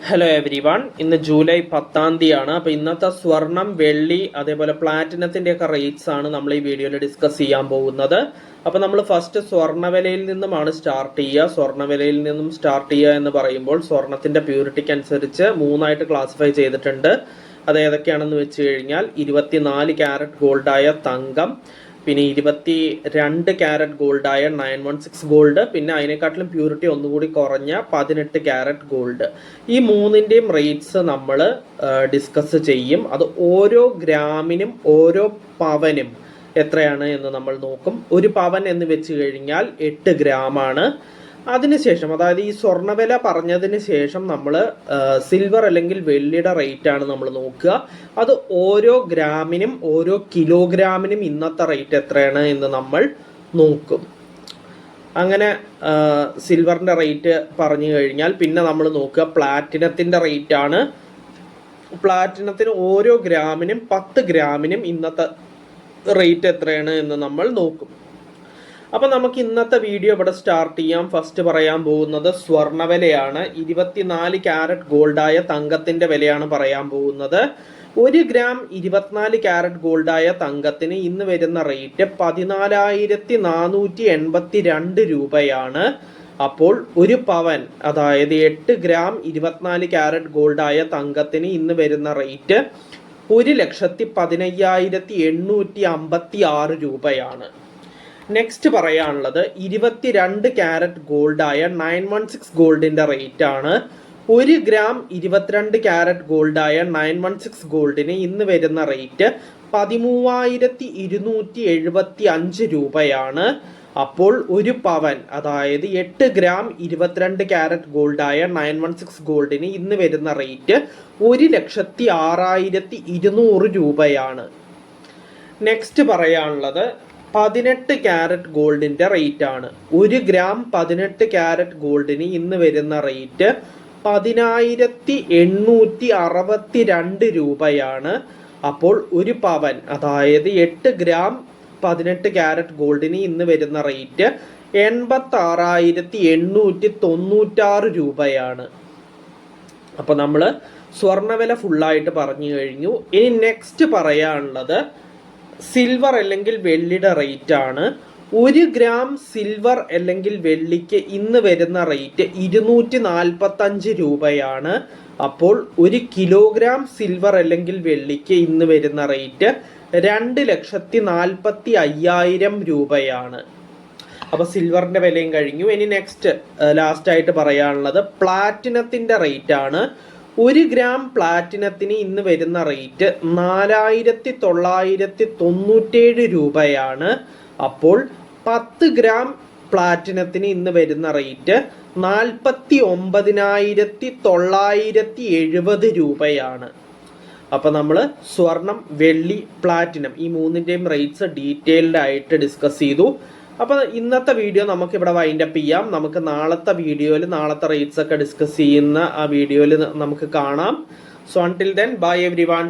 Hello every one, ഇന്ന് July 10-ാം തീയതിയാണ്. അപ്പോൾ ഇന്നത്തെ സ്വർണം, വെള്ളി, അതേപോലെ പ്ലാറ്റിനത്തിൻ്റെയൊക്കെ റേറ്റ്സ് ആണ് നമ്മൾ ഈ വീഡിയോയിൽ ഡിസ്കസ് ചെയ്യാൻ പോകുന്നത്. അപ്പോൾ നമ്മൾ ഫസ്റ്റ് സ്വർണ്ണവിലയിൽ നിന്നുമാണ് സ്റ്റാർട്ട് ചെയ്യുക. സ്വർണ്ണവിലയിൽ നിന്നും സ്റ്റാർട്ട് ചെയ്യുക എന്ന് പറയുമ്പോൾ സ്വർണത്തിൻ്റെ പ്യൂരിറ്റിക്ക് അനുസരിച്ച് മൂന്നായിട്ട് ക്ലാസിഫൈ ചെയ്തിട്ടുണ്ട്. അത് ഏതൊക്കെയാണെന്ന് വെച്ച് കഴിഞ്ഞാൽ 24 ക്യാരറ്റ് ഗോൾഡായ തങ്കം, പിന്നെ 22 ക്യാരറ്റ് ഗോൾഡായ 916 ഗോൾഡ്, പിന്നെ അതിനെക്കാട്ടിലും പ്യൂരിറ്റി ഒന്നുകൂടി കുറഞ്ഞ 18 ക്യാരറ്റ് ഗോൾഡ്. ഈ മൂന്നിൻ്റെയും റേറ്റ്സ് നമ്മൾ ഡിസ്കസ് ചെയ്യും. അത് ഓരോ ഗ്രാമിനും ഓരോ പവനും എത്രയാണ് എന്ന് നമ്മൾ നോക്കും. ഒരു പവൻ എന്ന് വെച്ച് കഴിഞ്ഞാൽ 8 ഗ്രാമാണ്. അതിനുശേഷം, അതായത് ഈ സ്വർണ്ണവില പറഞ്ഞതിന് ശേഷം നമ്മൾ സിൽവർ അല്ലെങ്കിൽ വെള്ളിയുടെ റേറ്റ് ആണ് നമ്മൾ നോക്കുക. അത് ഓരോ ഗ്രാമിനും ഓരോ കിലോഗ്രാമിനും ഇന്നത്തെ റേറ്റ് എത്രയാണ് എന്ന് നമ്മൾ നോക്കും. അങ്ങനെ സിൽവറിൻ്റെ റേറ്റ് പറഞ്ഞു കഴിഞ്ഞാൽ പിന്നെ നമ്മൾ നോക്കുക പ്ലാറ്റിനത്തിൻ്റെ റേറ്റ് ആണ്. പ്ലാറ്റിനത്തിന് ഓരോ ഗ്രാമിനും 10 ഗ്രാമിനും ഇന്നത്തെ റേറ്റ് എത്രയാണ് എന്ന് നമ്മൾ നോക്കും. അപ്പോൾ നമുക്ക് ഇന്നത്തെ വീഡിയോ ഇവിടെ സ്റ്റാർട്ട് ചെയ്യാം. ഫസ്റ്റ് പറയാൻ പോകുന്നത് സ്വർണ്ണവിലയാണ്. 24 ക്യാരറ്റ് ഗോൾഡായ തങ്കത്തിൻ്റെ വിലയാണ് പറയാൻ പോകുന്നത്. 1 ഗ്രാം 24 ക്യാരറ്റ് ഗോൾഡായ തങ്കത്തിന് ഇന്ന് വരുന്ന റേറ്റ് 14,482 രൂപയാണ്. അപ്പോൾ ഒരു പവൻ, അതായത് 8 ഗ്രാം 24 ക്യാരറ്റ് ഗോൾഡായ തങ്കത്തിന് ഇന്ന് വരുന്ന റേറ്റ് 1,15,856 രൂപയാണ്. നെക്സ്റ്റ് പറയാനുള്ളത് 22 ക്യാരറ്റ് ഗോൾഡായ 916 ഗോൾഡിൻ്റെ റേറ്റ് ആണ്. 1 ഗ്രാം 22 ക്യാരറ്റ് ഗോൾഡായ 916 ഗോൾഡിന് ഇന്ന് വരുന്ന റേറ്റ് 13,275 രൂപയാണ്. അപ്പോൾ ഒരു പവൻ, അതായത് 8 ഗ്രാം 22 ക്യാരറ്റ് ഗോൾഡായ 916 ഗോൾഡിന് ഇന്ന് വരുന്ന റേറ്റ് 1,06,200 രൂപയാണ്. നെക്സ്റ്റ് പറയാനുള്ളത് 18 ക്യാരറ്റ് ഗോൾഡിൻ്റെ റേറ്റ് ആണ്. 1 ഗ്രാം 18 ക്യാരറ്റ് ഗോൾഡിന് ഇന്ന് വരുന്ന റേറ്റ് 10,862 രൂപയാണ്. അപ്പോൾ ഒരു പവൻ, അതായത് 8 ഗ്രാം 18 ക്യാരറ്റ് ഗോൾഡിന് ഇന്ന് വരുന്ന റേറ്റ് 86,896 രൂപയാണ്. അപ്പോൾ നമ്മൾ സ്വർണ്ണവില ഫുള്ളായിട്ട് പറഞ്ഞു കഴിഞ്ഞു. ഇനി നെക്സ്റ്റ് പറയാനുള്ളത് സിൽവർ അല്ലെങ്കിൽ വെള്ളിയുടെ റേറ്റ് ആണ്. 1 ഗ്രാം സിൽവർ അല്ലെങ്കിൽ വെള്ളിക്ക് ഇന്ന് വരുന്ന റേറ്റ് 245 രൂപയാണ്. അപ്പോൾ 1 കിലോഗ്രാം സിൽവർ അല്ലെങ്കിൽ വെള്ളിക്ക് ഇന്ന് വരുന്ന റേറ്റ് 2,45,000 രൂപയാണ്. അപ്പോൾ സിൽവറിൻ്റെ വിലയും കഴിഞ്ഞു. ഇനി നെക്സ്റ്റ് ലാസ്റ്റായിട്ട് പറയാനുള്ളത് പ്ലാറ്റിനത്തിൻ്റെ റേറ്റ് ആണ്. 1 ഗ്രാം പ്ലാറ്റിനത്തിന് ഇന്ന് വരുന്ന റേറ്റ് 4,997 രൂപയാണ്. അപ്പോൾ 10 ഗ്രാം പ്ലാറ്റിനത്തിന് ഇന്ന് വരുന്ന റേറ്റ് 49,970 രൂപയാണ്. അപ്പോൾ നമ്മൾ സ്വർണം, വെള്ളി, പ്ലാറ്റിനം ഈ മൂന്നിൻ്റെയും റേറ്റ്സ് ഡീറ്റെയിൽഡ് ആയിട്ട് ഡിസ്കസ് ചെയ്തു. അപ്പോൾ ഇന്നത്തെ വീഡിയോ നമുക്കിവിടെ വൈൻഡപ്പ് ചെയ്യാം. നമുക്ക് നാളത്തെ വീഡിയോയിൽ നാളത്തെ റേറ്റ്സ് ഒക്കെ ഡിസ്കസ് ചെയ്യുന്ന ആ വീഡിയോയിൽ നമുക്ക് കാണാം. So until then, bye every one.